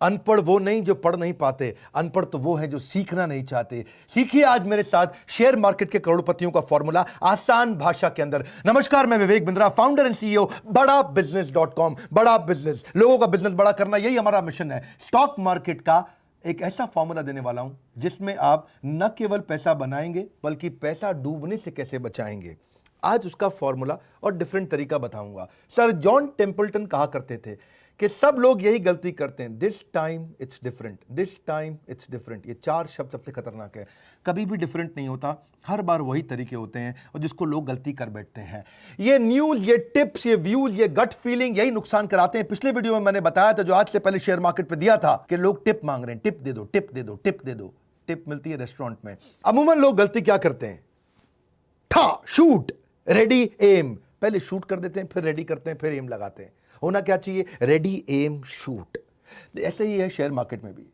अनपढ़ वो नहीं जो पढ़ नहीं पाते, अनपढ़ तो वो हैं जो सीखना नहीं चाहते। सीखिए आज मेरे साथ शेयर मार्केट के करोड़पतियों का फॉर्मूला आसान भाषा के अंदर। नमस्कार, मैं Vivek Bindra, founder and CEO बड़ा बिजनेस.com। बड़ा बिजनेस, लोगों का बिजनेस बड़ा करना, यही हमारा मिशन है। स्टॉक मार्केट का एक ऐसा फॉर्मूला देने वाला हूं जिसमें आप न केवल पैसा बनाएंगे बल्कि पैसा डूबने से कैसे बचाएंगे। आज उसका फॉर्मूला और डिफरेंट तरीका बताऊंगा। सर जॉन टेम्पल्टन कहा करते थे कि सब लोग यही गलती करते हैं, this time it's different, this time it's different. ये चार शब्द सबसे खतरनाक है। कभी भी डिफरेंट नहीं होता, हर बार वही तरीके होते हैं और जिसको लोग गलती कर बैठते हैं। ये न्यूज, ये टिप्स, ये व्यूज, ये गट फीलिंग, यही नुकसान कराते हैं। पिछले वीडियो में मैंने बताया था, जो आज से पहले शेयर मार्केट पे दिया था, कि लोग टिप मांग रहे हैं, टिप दे दो, टिप दे दो, टिप दे दो। टिप मिलती है रेस्टोरेंट में। अमूमन लोग गलती क्या करते हैं, ठा शूट रेडी एम, पहले शूट कर देते हैं, फिर रेडी करते हैं, फिर एम लगाते हैं। होना क्या चाहिए, रेडी एम शूट। ऐसे ही है शेयर मार्केट में भी।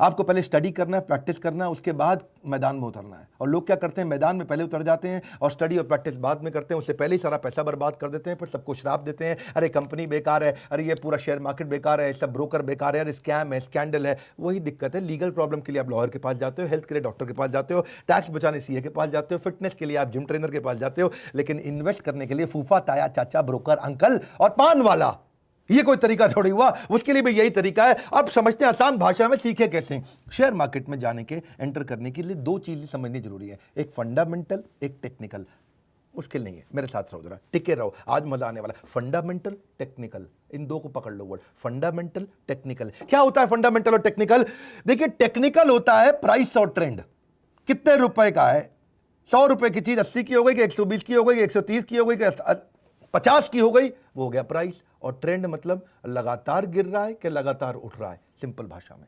आपको पहले स्टडी करना है, प्रैक्टिस करना है, उसके बाद मैदान में उतरना है। और लोग क्या करते हैं, मैदान में पहले उतर जाते हैं और स्टडी और प्रैक्टिस बाद में करते हैं। उससे पहले ही सारा पैसा बर्बाद कर देते हैं, फिर सबको श्राप देते हैं, अरे कंपनी बेकार है, अरे ये पूरा शेयर मार्केट बेकार है, सब ब्रोकर बेकार है, अरे स्कैम है, स्कैंडल है। वही दिक्कत है। लीगल प्रॉब्लम के लिए आप लॉयर के पास जाते हो, हेल्थ के लिए डॉक्टर के पास जाते हो, टैक्स बचाने सीए के पास जाते हो, फिटनेस के लिए आप जिम ट्रेनर के पास जाते हो, लेकिन इन्वेस्ट करने के लिए फूफा, ताया, चाचा, ब्रोकर, अंकल और पान वाला, ये कोई तरीका थोड़ी हुआ। उसके लिए भी यही तरीका है। अब समझते हैं आसान भाषा में, सीखे कैसे। शेयर मार्केट में जाने के, एंटर करने के लिए दो चीजें समझनी जरूरी है, एक फंडामेंटल, एक टेक्निकल। मुश्किल नहीं है, मेरे साथ रहो जरा, टिके रहो, आज मजा आने वाला। फंडामेंटल, टेक्निकल, इन दो को पकड़ लो वर्ड, फंडामेंटल, टेक्निकल। क्या होता है फंडामेंटल और टेक्निकल? देखिए, टेक्निकल होता है प्राइस और ट्रेंड, कितने रुपए का है। 100 रुपए की चीज 80 की हो गई कि 120 की हो गई कि 130 की हो गई कि 50 की हो गई, वो हो गया प्राइस। और ट्रेंड मतलब लगातार गिर रहा है कि लगातार उठ रहा है। सिंपल भाषा में,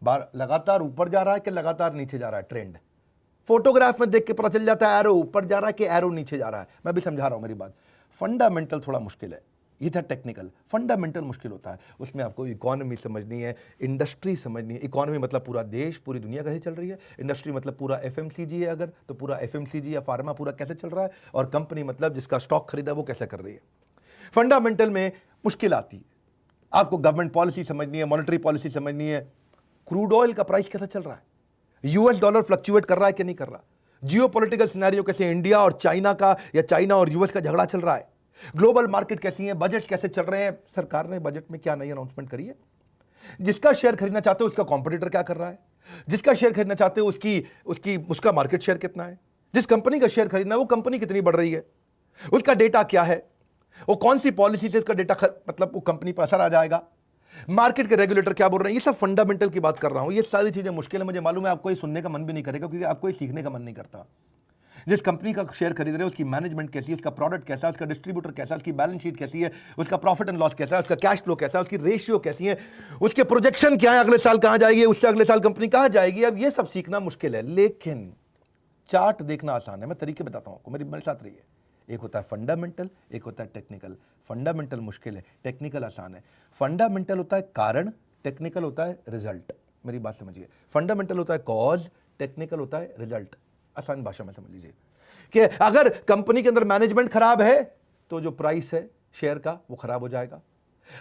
बार लगातार ऊपर जा रहा है कि लगातार नीचे जा रहा है। ट्रेंड फोटोग्राफ में देख के पता चल जाता है, एरो ऊपर जा रहा है कि एरो नीचे जा रहा है। मैं भी समझा रहा हूं मेरी बात। फंडामेंटल थोड़ा मुश्किल है, ये था टेक्निकल। फंडामेंटल मुश्किल होता है, उसमें आपको इकोनॉमी समझनी है, इंडस्ट्री समझनी है। इकोनॉमी मतलब पूरा देश, पूरी दुनिया कैसे चल रही है। इंडस्ट्री मतलब पूरा एफएमसीजी है अगर, तो पूरा एफएमसीजी या फार्मा पूरा कैसे चल रहा है। और कंपनी मतलब जिसका स्टॉक खरीदा वो कैसे कर रही है। फंडामेंटल में मुश्किल आती है, आपको गवर्नमेंट पॉलिसी समझनी है, मॉनेटरी पॉलिसी समझनी है। क्रूड ऑयल का प्राइस कैसा चल रहा है, यूएस डॉलर फ्लक्चुएट कर रहा है कि नहीं कर रहा, जियोपॉलिटिकल सिनेरियो कैसे, इंडिया और चाइना का या चाइना और यूएस का झगड़ा चल रहा है, ग्लोबल मार्केट कैसी है, बजट कैसे चल रहे हैं, सरकार ने बजट में क्या नई अनाउंसमेंट करी है, जिसका शेयर खरीदना चाहते हो उसका कॉम्पिटिटर क्या कर रहा है, जिसका शेयर खरीदना चाहते हो उसका मार्केट शेयर कितना है, जिस कंपनी का शेयर खरीदना है वो कंपनी कितनी बढ़ रही है, उसका डेटा क्या है, वो कौन सी पॉलिसी से उसका डेटा मतलब वो कंपनी पर असर आ जाएगा, मार्केट के रेगुलेटर क्या बोल रहे हैं। ये सब फंडामेंटल की बात कर रहा हूं। ये सारी चीजें मुश्किल है, मुझे मालूम है, आपको ये सुनने का मन भी नहीं करेगा क्योंकि आपको ये सीखने का मन नहीं करता। जिस कंपनी का शेयर खरीद रहे हो उसकी मैनेजमेंट कैसी है, उसका प्रोडक्ट कैसा है, उसका डिस्ट्रीब्यूटर कैसा है, उसकी बैलेंस शीट कैसी है, उसका प्रॉफिट एंड लॉस कैसा है, उसका कैश फ्लो कैसा है, उसकी रेशियो कैसी है, उसके प्रोजेक्शन क्या है, अगले साल कहां जाएगी, उससे अगले साल कंपनी कहां जाएगी। अब ये सब सीखना मुश्किल है, लेकिन चार्ट देखना आसान है। मैं तरीके बताता हूं आपको, मेरे साथ रहिए। एक होता है फंडामेंटल, एक होता है टेक्निकल। फंडामेंटल मुश्किल है, टेक्निकल आसान है। फंडामेंटल होता है कारण, टेक्निकल होता है रिजल्ट। मेरी बात समझिए, फंडामेंटल होता है कॉज, टेक्निकल होता है रिजल्ट। आसान भाषा में समझ लीजिए कि अगर कंपनी के अंदर मैनेजमेंट खराब है तो जो प्राइस है शेयर का वो खराब हो जाएगा।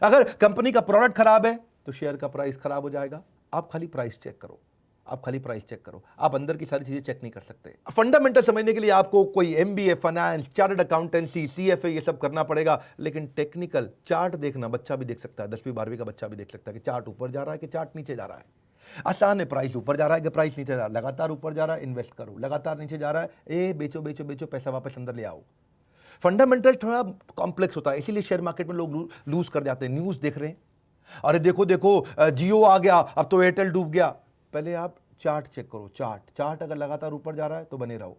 अगर कंपनी का प्रोडक्ट खराब है तो शेयर का प्राइस खराब हो जाएगा। आप खाली प्राइस चेक करो, आप खाली प्राइस चेक करो, आप अंदर की सारी चीजें चेक नहीं कर सकते। फंडामेंटल समझने के लिए आपको कोई MBA, finance, chartered accountancy, CFA ये सब करना पड़ेगा। लेकिन टेक्निकल चार्ट देखना बच्चा भी देख सकता है, 10वीं 12वीं का बच्चा भी देख सकता है कि चार्ट ऊपर जा रहा है कि चार्ट नीचे जा रहा है। आसान है, प्राइस ऊपर जा रहा है कि प्राइस नीचे जा रहा है। लगातार ऊपर जा रहा है, इन्वेस्ट करो, लगातार नीचे जा रहा है, ए बेचो बेचो बेचो, पैसा वापस अंदर ले आओ। फंडामेंटल थोड़ा कॉम्प्लेक्स होता है, इसीलिए शेयर मार्केट में लोग लूज कर जाते हैं। न्यूज देख रहे हैं, अरे देखो देखो जियो आ गया, अब तो एयरटेल डूब गया। पहले आप चार्ट चेक करो, चार्ट अगर लगातार ऊपर जा रहा है तो बने रहो,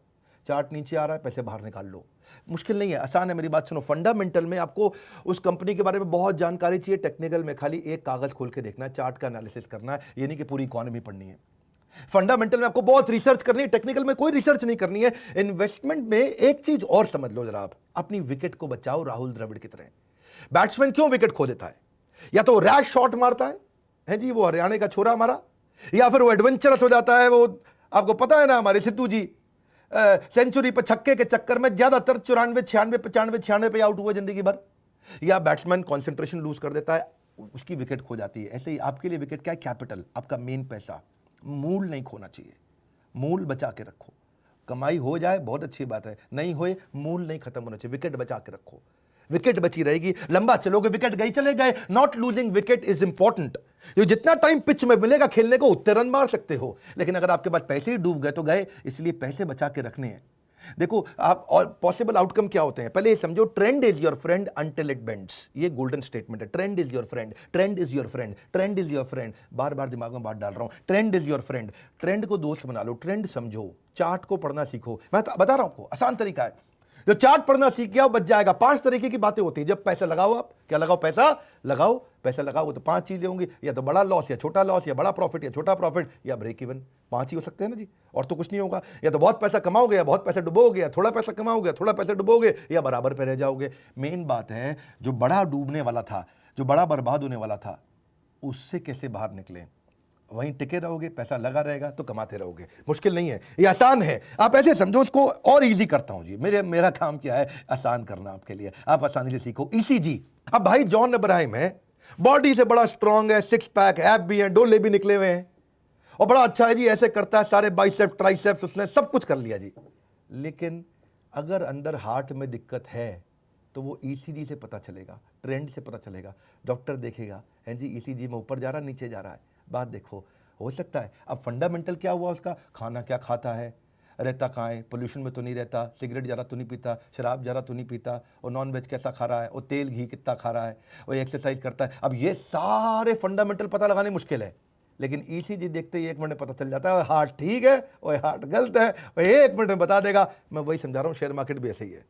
चार्ट नीचे आ रहा है पैसे बाहर निकाल लो। मुश्किल नहीं है, आसान है, मेरी बात सुनो। फंडामेंटल में आपको उस कंपनी के बारे में बहुत जानकारी चाहिए, टेक्निकल में खाली एक कागज खोल के देखना है, चार्ट का एनालिसिस करना है, ये नहीं कि पूरी इकोनॉमी पढ़नी है। फंडामेंटल में आपको बहुत रिसर्च करनी है, टेक्निकल में कोई रिसर्च नहीं करनी है। इन्वेस्टमेंट में एक चीज और समझ लो जरा, आप अपनी विकेट को बचाओ राहुल द्रविड़ की तरह। बैट्समैन क्यों विकेट खो देता है? या तो रैश शॉट मारता है जी, वो हरियाणा का छोरा हमारा, या फिर वो एडवेंचरस हो जाता है। वो आपको पता है ना, हमारे सिद्धू जी सेंचुरी पर छक्के के चक्कर में ज्यादातर 94, 96, 95, 96 पे आउट हुए जिंदगी भर। या बैट्समैन कंसंट्रेशन लूज कर देता है, उसकी विकेट खो जाती है। ऐसे ही आपके लिए विकेट क्या है? कैपिटल, आपका मेन पैसा। मूल नहीं खोना चाहिए, मूल बचा के रखो। कमाई हो जाए बहुत अच्छी बात है, नहीं होए मूल नहीं खत्म होना चाहिए, विकेट बचा के रखो। विकेट बची रहेगी, लंबा चलोगे, विकेट गई चले गए। Not losing wicket is important. जो जितना टाइम पिच में मिलेगा खेलने को उतने रन मार सकते हो, लेकिन अगर आपके पास पैसे ही डूब गए तो गए, इसलिए पैसे बचा के रखने हैं। देखो आप, और पॉसिबल आउटकम क्या होते हैं पहले ये समझो। Trend is your friend until it bends, ये गोल्डन स्टेटमेंट है। Trend is your friend, trend is your friend, trend is your friend. बार बार दिमाग में बात डाल रहा हूं, trend is your friend. Trend को दोस्त बना लो, ट्रेंड समझो, चार्ट को पढ़ना सीखो। मैं बता रहा हूं, आसान तरीका है। जो चार्ट पढ़ना सीख गया वो बच जाएगा। 5 तरीके की बातें होती है। जब पैसा लगाओ, आप क्या लगाओ? पैसा लगाओ। पैसा लगाओ तो 5 चीजें होंगी, या तो बड़ा लॉस या छोटा लॉस, या बड़ा प्रॉफिट या छोटा प्रॉफिट, या ब्रेक इवन। 5 ही हो सकते हैं ना जी, और तो कुछ नहीं होगा। या तो बहुत पैसा कमाओगे, या बहुत पैसा डुबोगे, या थोड़ा पैसा कमाओगे, थोड़ा पैसा डुबोगे, या बराबर पे रह जाओगे। मेन बात है, जो बड़ा डूबने वाला था, जो बड़ा बर्बाद होने वाला था, उससे कैसे बाहर निकले। वहीं टिके रहोगे, पैसा लगा रहेगा तो कमाते रहोगे। मुश्किल नहीं है, ये आसान है। आप ऐसे समझो, उसको और इजी करता हूं जी। मेरा काम क्या है? आसान करना आपके लिए। आप आसानी से सीखो। ईसीजी। अब भाई जॉन इब्राहिम है, बॉडी से बड़ा स्ट्रांग है, 6 पैक, एब भी है, डोले भी निकले हुए हैं, और बड़ा अच्छा है जी, ऐसे करता है, सारे बाइसेप ट्राइसेप्स उसने सब कुछ कर लिया जी। लेकिन अगर अंदर हार्ट में दिक्कत है तो वो ईसीजी से पता चलेगा, ट्रेंड से पता चलेगा। डॉक्टर देखेगा, है जी ईसीजी में ऊपर जा रहा है, नीचे जा रहा है। बात देखो, हो सकता है। अब फंडामेंटल क्या हुआ उसका? खाना क्या खाता है, रहता कहाँ है, पोल्यूशन में तो नहीं रहता, सिगरेट ज़्यादा तो नहीं पीता, शराब ज़्यादा तो नहीं पीता, और नॉन वेज कैसा खा रहा है, और तेल घी कितना खा रहा है, और एक्सरसाइज करता है। अब ये सारे फंडामेंटल पता लगाने मुश्किल है, लेकिन ईसीजी देखते ही 1 मिनट में पता चल जाता है। हार्ट ठीक है और हार्ट गलत है, और 1 मिनट में बता देगा। मैं वही समझा रहा हूँ, शेयर मार्केट भी ऐसे ही है।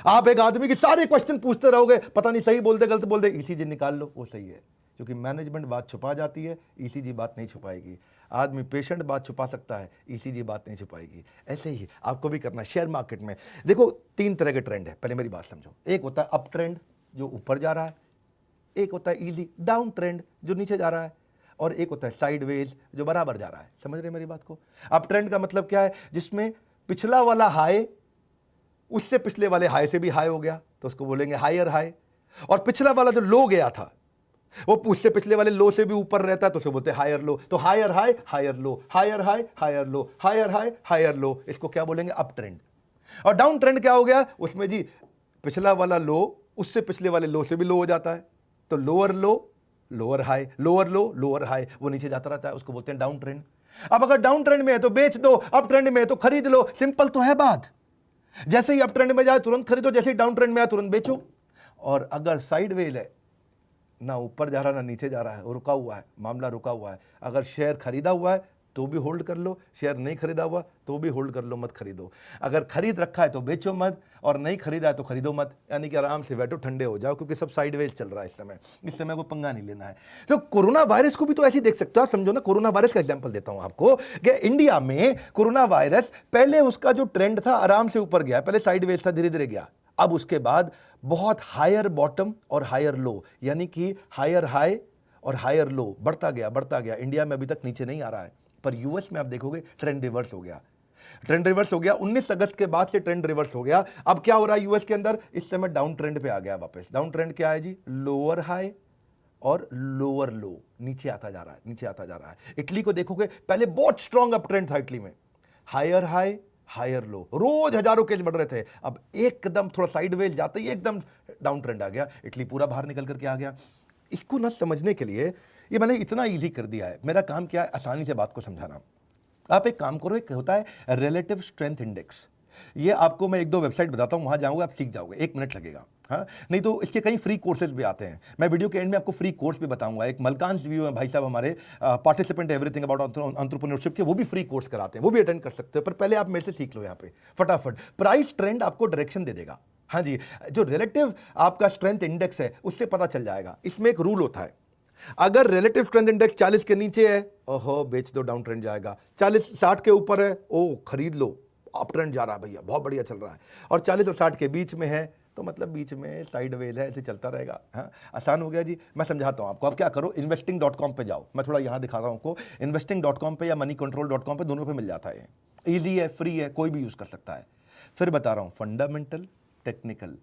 आप एक आदमी की सारे क्वेश्चन पूछते रहोगे, पता नहीं सही बोल दे गलत बोल दे, ईसीजी निकाल लो, वो सही है। क्योंकि मैनेजमेंट बात छुपा जाती है, ईसीजी बात नहीं छुपाएगी। आदमी पेशेंट बात छुपा सकता है, ईसीजी बात नहीं छुपाएगी। ऐसे ही आपको भी करना है शेयर मार्केट में। देखो 3 तरह के ट्रेंड है, पहले मेरी बात समझो। एक होता है अप ट्रेंड जो ऊपर जा रहा है, एक होता है इजी डाउन ट्रेंड जो नीचे जा रहा है, और एक होता है साइडवेज जो बराबर जा रहा है। समझ रहे मेरी बात को? अप ट्रेंड का मतलब क्या है? जिसमें पिछला वाला हाई उससे पिछले वाले हाई से भी हाई हो गया तो उसको बोलेंगे हायर हाई, और पिछला वाला जो लो गया था वो उससे पिछले वाले लो से भी ऊपर रहता है तो उसे बोलते हैं हायर लो। तो higher high higher low, higher high higher low, higher high higher low, इसको क्या बोलेंगे? Up trend. और डाउन ट्रेंड क्या हो गया? उसमें जी पिछला वाला लो उससे पिछले वाले लो से भी लो हो जाता है, तो लोअर लो लोअर हाई, लोअर लो लोअर हाई, वो नीचे जाता रहता है, उसको बोलते हैं डाउन ट्रेंड। अब अगर डाउन ट्रेंड में है तो बेच दो, अप ट्रेंड में है तो खरीद लो। सिंपल तो है बात। जैसे ही अप ट्रेंड में जाए तुरंत खरीदो, जैसे ही डाउन ट्रेंड में आए तुरंत बेचो। और अगर साइडवेज है, ना ऊपर जा रहा ना नीचे जा रहा है, वो रुका हुआ है, मामला रुका हुआ है, अगर शेयर खरीदा हुआ है तो भी होल्ड कर लो, शेयर नहीं खरीदा हुआ तो भी होल्ड कर लो, मत खरीदो। अगर खरीद रखा है तो बेचो मत, और नहीं खरीदा है तो खरीदो मत। यानी कि आराम से बैठो, ठंडे हो जाओ, क्योंकि सब साइडवेज चल रहा है इस समय कोई पंगा नहीं लेना है। तो कोरोना वायरस को भी तो ऐसे ही देख सकते हो आप। समझो ना, कोरोना वायरस का एग्जांपल देता हूं आपको कि इंडिया में कोरोना वायरस पहले उसका जो ट्रेंड था आराम से ऊपर गया, पहले साइडवेज था, धीरे धीरे गया। अब उसके बाद बहुत हायर बॉटम और हायर लो, यानी कि हायर हाई और हायर लो, बढ़ता गया। इंडिया में अभी तक नीचे नहीं आ रहा है, पर यूएस में आप देखोगे ट्रेंड रिवर्स हो गया। ट्रेंड रिवर्स हो गया 19 अगस्त के बाद से, ट्रेंड रिवर्स हो गया। अब क्या हो रहा है यूएस के अंदर? इस समय डाउन ट्रेंड पे आ गया वापस। डाउन ट्रेंड क्या है जी? लोअर हाई और लोअर लो, नीचे आता जा रहा है। इटली को देखोगे, पहले बहुत स्ट्रॉन्ग अप ट्रेंड था इटली में, हायर हाई हायर लो, रोज हजारों केस बढ़ रहे थे। अब एकदम थोड़ा साइडवेज जाते ही एकदम डाउन ट्रेंड आ गया, इटली पूरा बाहर निकल करके आ गया। इसको ना समझने के लिए ये मैंने इतना इजी कर दिया है। मेरा काम क्या है? आसानी से बात को समझाना। आप एक काम करो, एक होता है रिलेटिव स्ट्रेंथ इंडेक्स। ये आपको मैं 1-2 वेबसाइट बताता हूं, वहां जाओगे आप सीख जाओगे, 1 मिनट लगेगा। हाँ, नहीं तो इसके कई फ्री कोर्सेज भी आते हैं। मैं वीडियो के एंड में आपको फ्री कोर्स भी बताऊंगा। एक मलकांश व्यू है भाई साहब हमारे, पार्टिसिपेंट एवरीथिंग अबाउट एंटरप्रेन्योरशिप के, वो भी फ्री कोर्स कराते हैं, वो भी अटेंड कर सकते हो। पर पहले आप मेरे से सीख लो यहाँ पे फटाफट। प्राइस ट्रेंड आपको डायरेक्शन दे देगा। हाँ जी, जो रिलेटिव आपका स्ट्रेंथ इंडेक्स है उससे पता चल जाएगा। इसमें एक रूल होता है, अगर रिलेटिव स्ट्रेंथ इंडेक्स 40 के नीचे है, ओहो बेच दो, डाउन ट्रेंड जाएगा। 60 के ऊपर है, ओ खरीद लो, अप ट्रेंड जा रहा है भैया, बहुत बढ़िया चल रहा है। और 40 और 60 के बीच में है तो मतलब बीच में साइडवेज है, ऐसे चलता रहेगा। हाँ, आसान हो गया जी। मैं समझाता हूँ आपको। अब क्या करो, investing.com पे जाओ। मैं थोड़ा यहाँ दिखाता हूँ आपको। investing.com पे या moneycontrol.com पे, दोनों पे मिल जाता है। ईजी है, फ्री है, कोई भी यूज कर सकता है। फिर बता रहा हूँ, fundamental, technical,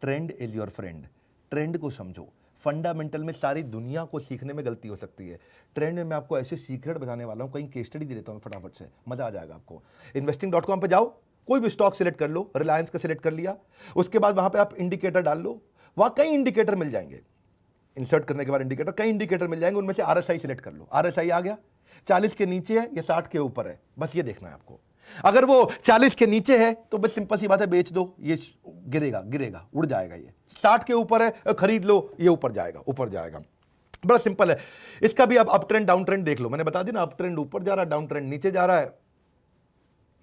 trend is your friend. Trend को समझो, फंडामेंटल में सारी दुनिया को सीखने में गलती हो सकती है। ट्रेंड में मैं आपको ऐसे सीक्रेट बताने वाला हूं, कहीं केस स्टडी दे देता हूं फटाफट से, मजा आ जाएगा आपको। investing.com पे जाओ, कोई भी स्टॉक सिलेक्ट कर लो, रिलायंस का सिलेक्ट कर लिया, उसके बाद वहां पे आप इंडिकेटर डाल लो, वहां कई इंडिकेटर मिल जाएंगे। इंसर्ट करने के बाद इंडिकेटर, कई इंडिकेटर मिल जाएंगे, उनमें से RSI सिलेक्ट कर लो। RSI आ गया, 40 के नीचे है या 60 के ऊपर है, बस ये देखना है आपको। अगर वो 40 के नीचे है तो बस सिंपल सी बात है, बेच दो, ये गिरेगा गिरेगा उड़ जाएगा। ये 60 के ऊपर है, खरीद लो, ये ऊपर जाएगा ऊपर जाएगा। बड़ा सिंपल है। इसका भी आप अप ट्रेंड डाउन ट्रेंड देख लो, मैंने बता दी ना, अप ट्रेंड ऊपर जा रहा है, डाउन ट्रेंड नीचे जा रहा है,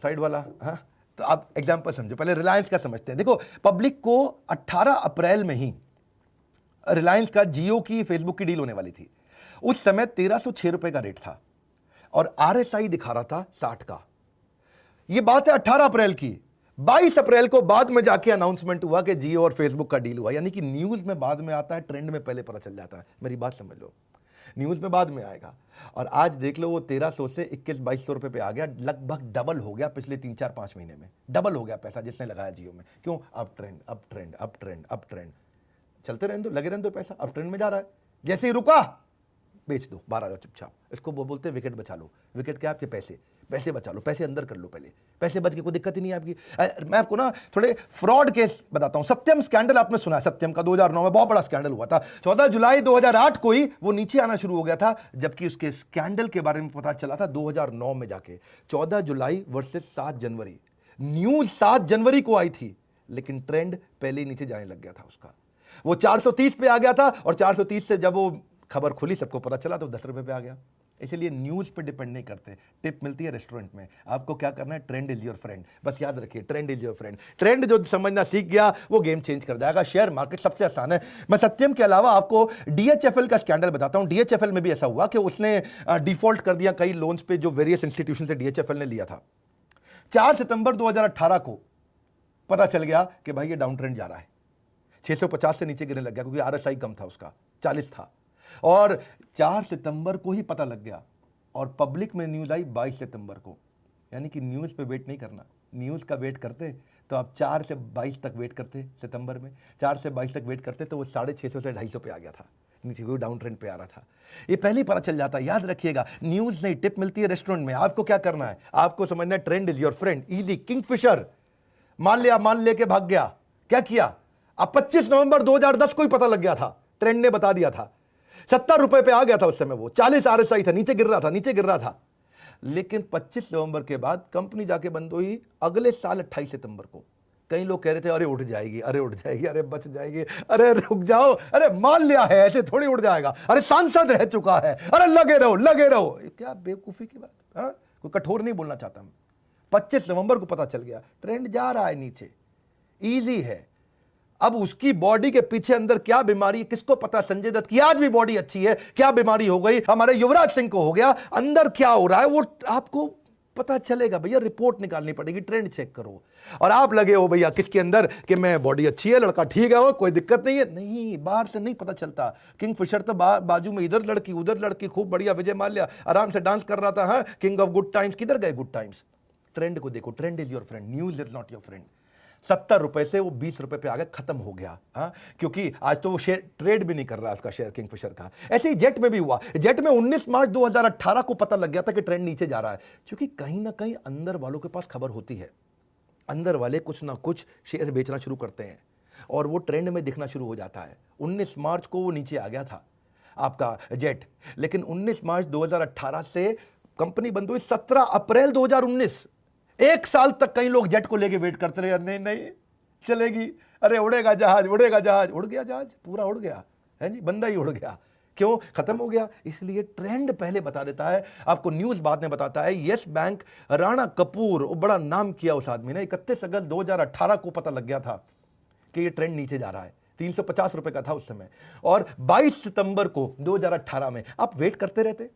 साइड वाला। हाँ, तो आप एग्जांपल समझो, पहले रिलायंस का समझते हैं। देखो, पब्लिक को 18 अप्रैल में ही रिलायंस का जियो की फेसबुक की डील होने वाली थी। उस समय 1306 रुपए का रेट था और RSI दिखा रहा था 60 का। यह बात है 18 अप्रैल की। 22 अप्रैल को बाद में जाके अनाउंसमेंट हुआ कि जियो और फेसबुक का डील हुआ। यानी कि न्यूज में बाद में आता है, ट्रेंड में पहले पता चल जाता है। मेरी बात समझ लो, न्यूज में बाद में आएगा। और आज देख लो, वो 1300 से 21-2200 रुपए पे आ गया, लगभग डबल हो गया पिछले 3-4-5 महीने में। डबल हो गया पैसा जिसने लगाया जियो में। क्यों? Up trend up trend up trend up trend, चलते रहने दो, लगे रहने दो, पैसा अप ट्रेंड में जा रहा है। जैसे ही रुका, बेच दो, बाहर आ जाओ चुपचाप। इसको वो बोलते हैं विकेट बचा लो। विकेट क्या? आपके पैसे, पैसे बचा लो, पैसे अंदर कर लो पहले, पैसे बच के कोई दिक्कत ही नहीं है आपकी। मैं आपको ना थोड़े फ्रॉड केस बताता हूं। सत्यम स्कैंडल आपने सुना है? सत्यम का 2009 में बहुत बड़ा स्कैंडल हुआ था। 14 जुलाई 2008 को ही वो नीचे आना शुरू हो गया था, जबकि उसके स्कैंडल के बारे में पता चला था 2009 में जाके। 14 जुलाई वर्सेस 7 जनवरी, न्यूज 7 जनवरी को आई थी, लेकिन ट्रेंड पहले ही नीचे जाने लग गया था उसका। वो 430 पे आ गया था और 430 से जब वो खबर खुली, सबको पता चला, तो 10 रुपए पे आ गया। इसलिए न्यूज पे डिपेंड नहीं करते। टिप मिलती है रेस्टोरेंट में, आपको क्या करना है? Trend is your friend. बस याद रखिए, trend is your friend. Trend जो समझना सीख गया, वो गेम चेंज कर जाएगा। शेयर मार्केट सबसे आसान है। मैं सत्यम के अलावा आपको DHFL का स्कैंडल बताता हूं। DHFL में भी ऐसा हुआ कि उसने डिफॉल्ट कर दिया कई लोन्स पे जो वेरियस इंस्टीट्यूशन से DHFL ने लिया था। 4 सितंबर 2018 को पता चल गया कि भाई ये डाउन ट्रेंड जा रहा है। 650 से नीचे गिरने लग गया, क्योंकि RSI कम था, उसका 40 था। और 4 सितंबर को ही पता लग गया, और पब्लिक में न्यूज आई 22 सितंबर को। यानी कि न्यूज पे वेट नहीं करना। न्यूज का वेट करते तो आप 4 से 22 तक वेट करते, सितंबर में 4 से 22 तक वेट करते तो वो 650 से 250 पे आ गया था, नीचे कोई डाउन ट्रेंड पे आ रहा था। ये पहले ही पता चल जाता है। याद रखिएगा, न्यूज नहीं, टिप मिलती है रेस्टोरेंट में। आपको क्या करना है? आपको समझना है trend is your friend. Easy, Kingfisher मान लेके भाग गया। क्या किया? अब 25 नवंबर 2010 को ही पता लग गया था, ट्रेंड ने बता दिया था। 70 रुपए पे आ गया था उस समय, वो 40 RSI था, नीचे गिर रहा था। लेकिन 25 नवंबर के बाद कंपनी जाके बंद हुई अगले साल 28 सितंबर को। कई लोग कह रहे थे अरे उठ जाएगी, अरे उठ जाएगी, अरे बच जाएगी, अरे रुक जाओ, अरे मान लिया है, ऐसे थोड़ी उड़ जाएगा, अरे सांसद रह चुका है, अरे लगे रहो। क्या बेवकूफी की बात। हाँ, कोई कठोर नहीं बोलना चाहता मैं। 25 नवंबर को पता चल गया ट्रेंड जा रहा है नीचे। इजी है। अब उसकी बॉडी के पीछे अंदर क्या बीमारी है किसको पता? संजय दत्त की आज भी बॉडी अच्छी है, क्या बीमारी हो गई? हमारे युवराज सिंह को हो गया, अंदर क्या हो रहा है वो आपको पता चलेगा। भैया रिपोर्ट निकालनी पड़ेगी, ट्रेंड चेक करो। और आप लगे हो भैया किसके अंदर कि मैं बॉडी अच्छी है, लड़का ठीक है, कोई दिक्कत नहीं है। नहीं, बाहर से नहीं पता चलता। किंगफिशर तो बाजू में इधर लड़की उधर लड़की, खूब बढ़िया विजय माल्या आराम से डांस कर रहा था। हाँ, किंग ऑफ गुड टाइम्स, किधर गए गुड टाइम्स? ट्रेंड को देखो, trend is your friend, news is not your friend. 70 रुपए से वो 20 रुपए पे आ गया, खत्म हो गया। हाँ, क्योंकि आज तो वो शेयर ट्रेड भी नहीं कर रहा उसका शेयर, किंगफिशर का। ऐसे ही जेट में भी हुआ। जेट में 19 मार्च 2018 को पता लग गया था कि ट्रेंड नीचे जा रहा है, क्योंकि कहीं ना कहीं अंदर वालों के पास खबर होती है। अंदर वाले कुछ ना कुछ शेयर बेचना शुरू करते हैं और वो ट्रेंड में दिखना शुरू हो जाता है। 19 मार्च को वो नीचे आ गया था आपका जेट, लेकिन 19 मार्च 2018 से कंपनी बंद हुई 17 अप्रैल 2019। 1 साल तक कई लोग जेट को लेके वेट करते रहे, नहीं चलेगी, अरे उड़ेगा जहाज, उड़ गया जहाज, पूरा उड़ गया है जी, बंदा ही उड़ गया। क्यों? खत्म हो गया। इसलिए ट्रेंड पहले बता देता है आपको, न्यूज बाद में बताता है। यस बैंक, राणा कपूर, बड़ा नाम किया उस आदमी ने। 31 अगस्त 2018 को पता लग गया था कि ये ट्रेंड नीचे जा रहा है। 350 रुपए का था उस समय, और 22 सितंबर को 2018 में आप वेट करते रहते।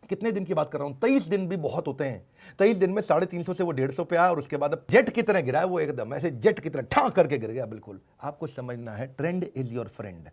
कितने दिन की बात कर रहा हूं? 23 दिन भी बहुत होते हैं। 23 दिन में 350 से वो 150 पे आया, और उसके बाद अब जेट की तरह गिरा है वो, एकदम ऐसे जेट की तरह ठां करके गिर गया। बिल्कुल आपको समझना है, ट्रेंड इज योर फ्रेंड।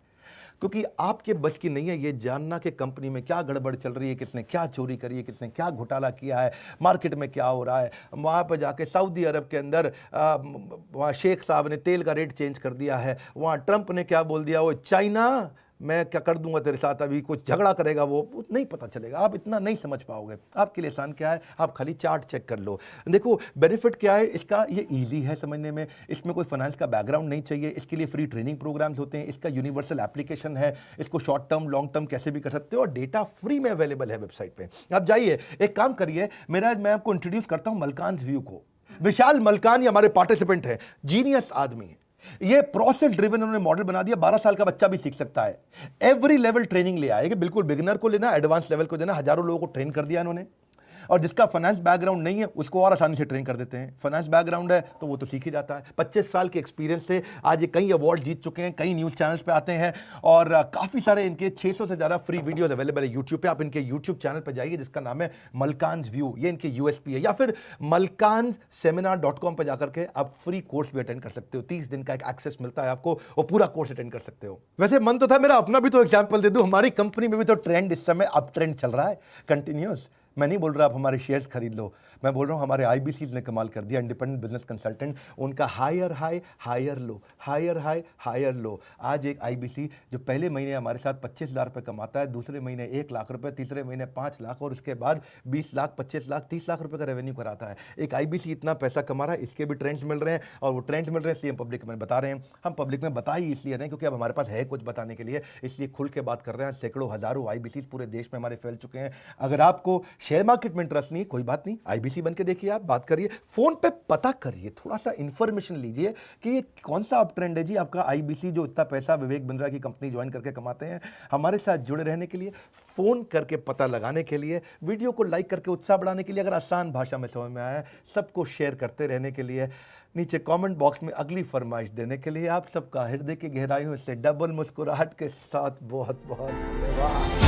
क्योंकि आपके बस की नहीं है ये जानना कि कंपनी में क्या गड़बड़ चल रही है, किसने क्या चोरी करी है, किसने क्या घोटाला किया है, मार्केट में क्या हो रहा है। वहाँ पर जाके सऊदी अरब के अंदर वहाँ शेख साहब ने तेल का रेट चेंज कर दिया है, वहाँ ट्रंप ने क्या बोल दिया, वो चाइना मैं क्या कर दूंगा तेरे साथ, अभी कुछ झगड़ा करेगा वो नहीं पता चलेगा, आप इतना नहीं समझ पाओगे। आपके लिए आसान क्या है, आप खाली चार्ट चेक कर लो। देखो बेनिफिट क्या है इसका, ये ईजी है समझने में, इसमें कोई फाइनेंस का बैकग्राउंड नहीं चाहिए, इसके लिए फ्री ट्रेनिंग प्रोग्राम्स होते हैं, इसका यूनिवर्सल एप्लीकेशन है, इसको शॉर्ट टर्म लॉन्ग टर्म कैसे भी कर सकते हो, और डेटा फ्री में अवेलेबल है वेबसाइट पे। आप जाइए, एक काम करिए, मैं आपको इंट्रोड्यूस करता हूं मलकान्स व्यू को। विशाल मलकान ये हमारे पार्टिसिपेंट है, जीनियस आदमी है, ये प्रोसेस ड्रिवन उन्होंने मॉडल बना दिया, 12 साल का बच्चा भी सीख सकता है। एवरी लेवल ट्रेनिंग ले आएगा, बिल्कुल बिगिनर को लेना, एडवांस लेवल को देना, हजारों लोगों को ट्रेन कर दिया इन्होंने। और जिसका फाइनेंस बैकग्राउंड नहीं है उसको और आसानी से ट्रेन कर देते हैं, फाइनेंस बैकग्राउंड है तो वो तो सीख ही जाता है। 25 साल के एक्सपीरियंस से आज ये कई अवार्ड जीत चुके हैं, कई न्यूज़ चैनल्स पे आते हैं, और काफ़ी सारे इनके 600 से ज़्यादा फ्री वीडियोस अवेलेबल है यूट्यूब पे। आप इनके यूट्यूब चैनल पर जाइए जिसका नाम है मलकान्स व्यू, ये इनके यूएसपी है, या फिर malkansSeminar.com पर जाकर के आप फ्री कोर्स भी अटेंड कर सकते हो। 30 दिन का एक एक्सेस मिलता है आपको, वो पूरा कोर्स अटेंड कर सकते हो। वैसे मन तो था मेरा अपना भी तो एग्जाम्पल दे दूं, हमारी कंपनी में भी तो ट्रेंड इस समय अप ट्रेंड चल रहा है कंटिन्यूस। मैं नहीं बोल रहा आप हमारे शेयर्स खरीद लो, मैं बोल रहा हूँ हमारे आईबीसीज ने कमाल कर दिया, इंडिपेंडेंट बिजनेस कंसल्टेंट, उनका higher high higher low, higher high higher low. आज एक आईबीसी जो पहले महीने हमारे साथ 25,000 रुपये कमाता है, दूसरे महीने 1 लाख रुपये, तीसरे महीने 5 लाख, और उसके बाद 20 लाख, 25 लाख, 30 लाख रुपये का रेवेन्यू कराता है। एक आईबीसी इतना पैसा कमा रहा है, इसके भी ट्रेंड्स मिल रहे हैं, और वो ट्रेंड्स मिल रहे हैं इसलिए हम पब्लिक में बता रहे हैं। हम पब्लिक में बता ही इसलिए नहीं क्योंकि अब हमारे पास है कुछ बताने के लिए, इसलिए खुल के बात कर रहे हैं। सैकड़ों हजारों आईबीसी पूरे देश में हमारे फैल चुके हैं। अगर आपको शेयर मार्केट में इंटरेस्ट नहीं, कोई बात नहीं, आईबीसी बन के देखिए, आप बात करिए, फोन पे पता करिए, थोड़ा सा इंफॉर्मेशन लीजिए कि ये कौन सा अप ट्रेंड है जी आपका आईबीसी जो इतना पैसा विवेक बिंद्रा की कंपनी ज्वाइन करके कमाते हैं। हमारे साथ जुड़े रहने के लिए, फोन करके पता लगाने के लिए, वीडियो को लाइक करके उत्साह बढ़ाने के लिए, अगर आसान भाषा में समझ में आया, सबको शेयर करते रहने के लिए, नीचे कमेंट बॉक्स में अगली फरमाइश देने के लिए, आप सबका हृदय की गहराइयों से डबल मुस्कुराहट के साथ बहुत बहुत धन्यवाद।